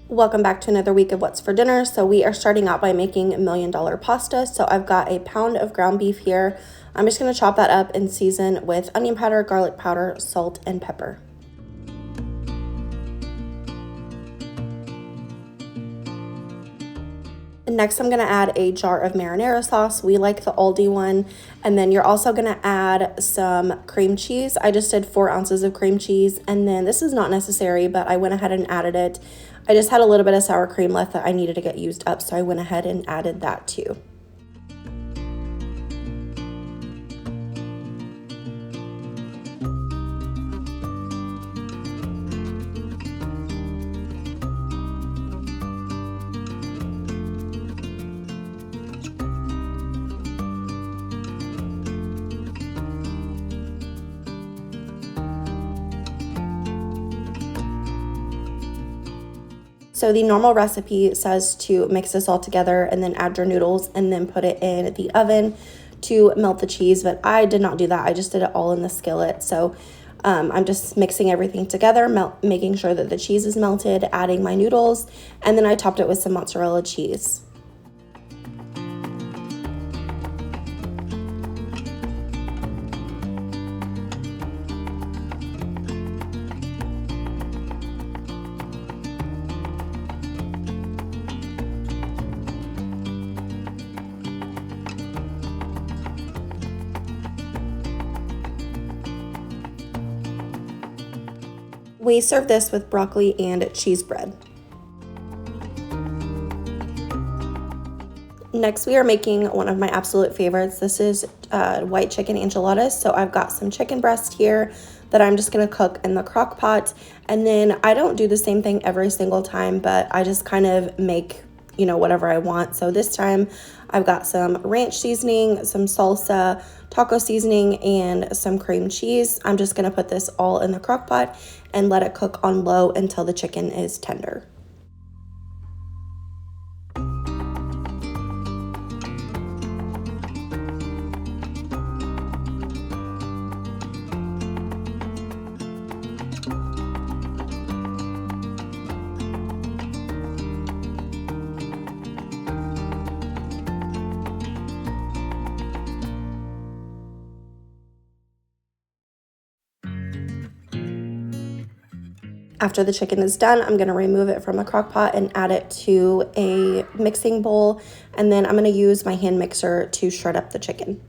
Welcome back to another week of What's for Dinner. So we are starting out by making $1 million pasta. So I've got a pound of ground beef here. I'm just going to chop that up and season with onion powder, garlic powder, salt, and pepper. Next, I'm going to add a jar of marinara sauce. We like the Aldi one. And then you're also going to add some cream cheese. I just did 4 ounces of cream cheese. And then this is not necessary, but I went ahead and added it. I just had a little bit of sour cream left that I needed to get used up, so I went ahead and added that too. So the normal recipe says to mix this all together and then add your noodles and then put it in the oven to melt the cheese, but I did not do that. I just did it all in the skillet. So I'm just mixing everything together, making sure that the cheese is melted, adding my noodles, and then I topped it with some mozzarella cheese. We serve this with broccoli and cheese bread. Next, we are making one of my absolute favorites. This is white chicken enchiladas. So I've got some chicken breast here that I'm just gonna cook in the crock pot. And then I don't do the same thing every single time, but I just kind of make, whatever I want. So this time I've got some ranch seasoning, some salsa, taco seasoning, and some cream cheese. I'm just gonna put this all in the crock pot and let it cook on low until the chicken is tender. After the chicken is done, I'm going to remove it from the crock pot and add it to a mixing bowl. And then I'm going to use my hand mixer to shred up the chicken.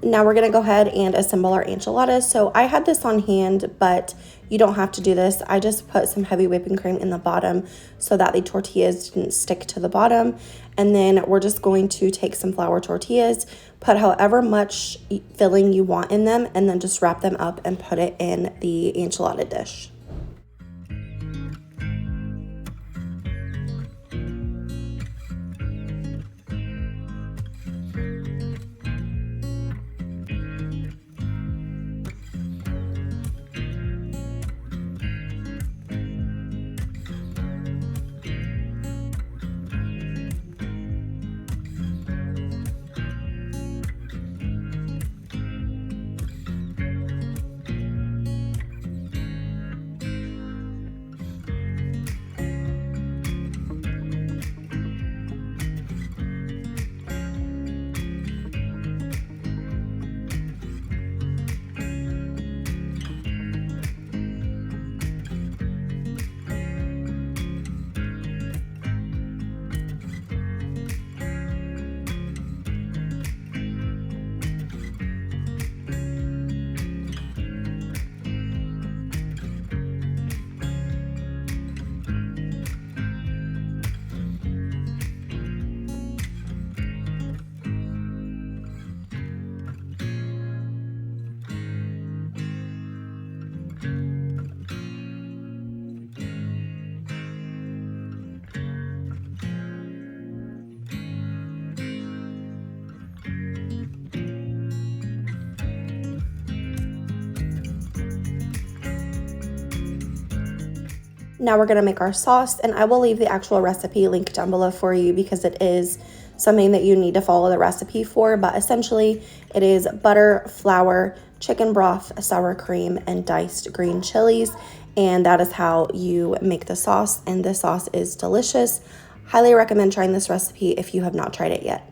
Now we're gonna go ahead and assemble our enchiladas. So I had this on hand, but you don't have to do this. I just put some heavy whipping cream in the bottom so that the tortillas didn't stick to the bottom. And then we're just going to take some flour tortillas, put however much filling you want in them, and then just wrap them up and put it in the enchilada dish. Now we're going to make our sauce, and I will leave the actual recipe linked down below for you because it is something that you need to follow the recipe for. But essentially, it is butter, flour, chicken broth, sour cream, and diced green chilies. And that is how you make the sauce, and this sauce is delicious. Highly recommend trying this recipe if you have not tried it yet.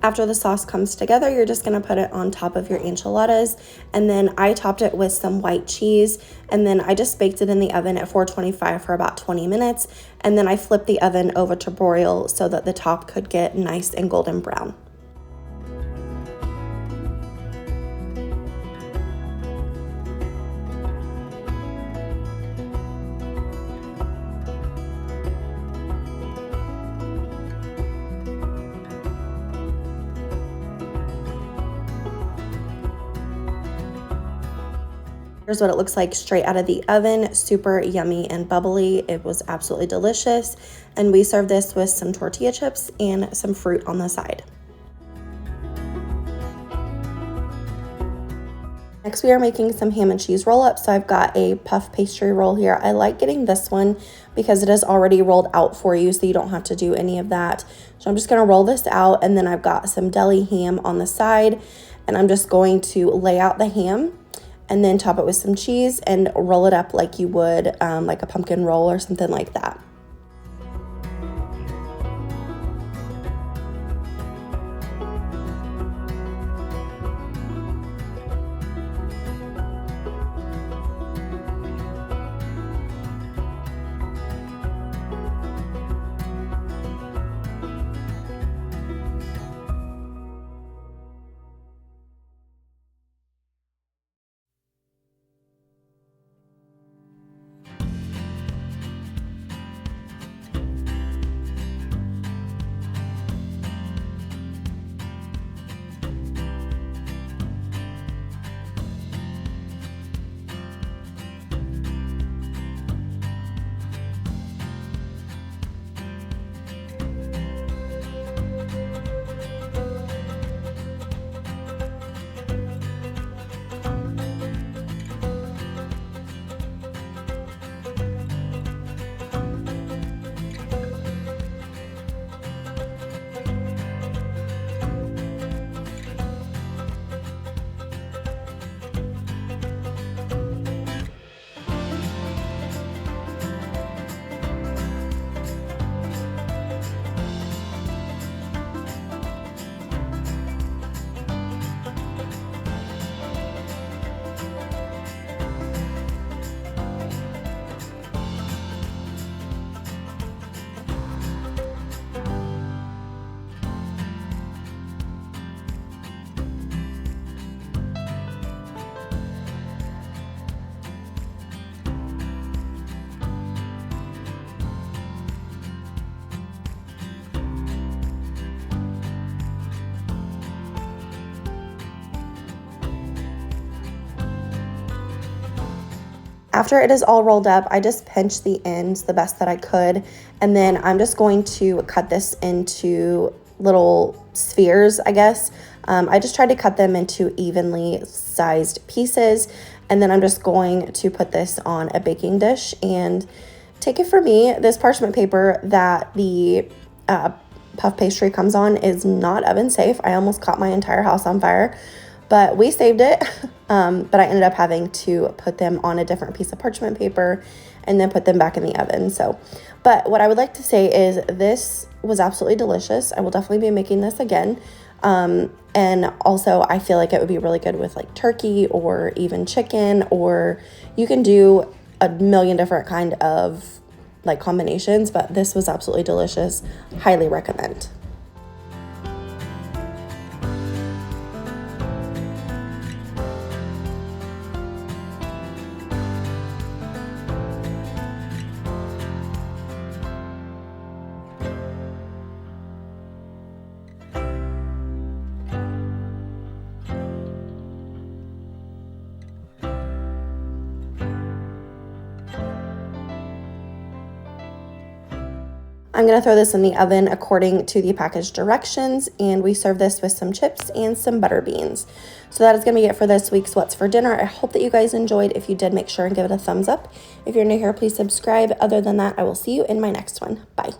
After the sauce comes together, you're just gonna put it on top of your enchiladas. And then I topped it with some white cheese. And then I just baked it in the oven at 425 for about 20 minutes. And then I flipped the oven over to broil so that the top could get nice and golden brown. Here's what it looks like straight out of the oven. Super yummy and bubbly. It was absolutely delicious. And we served this with some tortilla chips and some fruit on the side. Next, we are making some ham and cheese roll-ups. So I've got a puff pastry roll here. I like getting this one because it is already rolled out for you, so you don't have to do any of that. So I'm just gonna roll this out, and then I've got some deli ham on the side, and I'm just going to lay out the ham and then top it with some cheese and roll it up like you would like a pumpkin roll or something like that. After it is all rolled up, I just pinched the ends the best that I could, and then I'm just going to cut this into little spheres, I guess. I just tried to cut them into evenly sized pieces, and then I'm just going to put this on a baking dish. And take it from me, this parchment paper that the puff pastry comes on is not oven safe. I almost caught my entire house on fire, but we saved it. But I ended up having to put them on a different piece of parchment paper and then put them back in the oven. So, but what I would like to say is this was absolutely delicious. I will definitely be making this again. And also I feel like it would be really good with like turkey or even chicken, or you can do a million different kind of like combinations, but this was absolutely delicious. Highly recommend. I'm going to throw this in the oven according to the package directions, and we serve this with some chips and some butter beans. So that is going to be it for this week's What's for Dinner. I hope that you guys enjoyed. If you did, make sure and give it a thumbs up. If you're new here, please subscribe. Other than that, I will see you in my next one. Bye.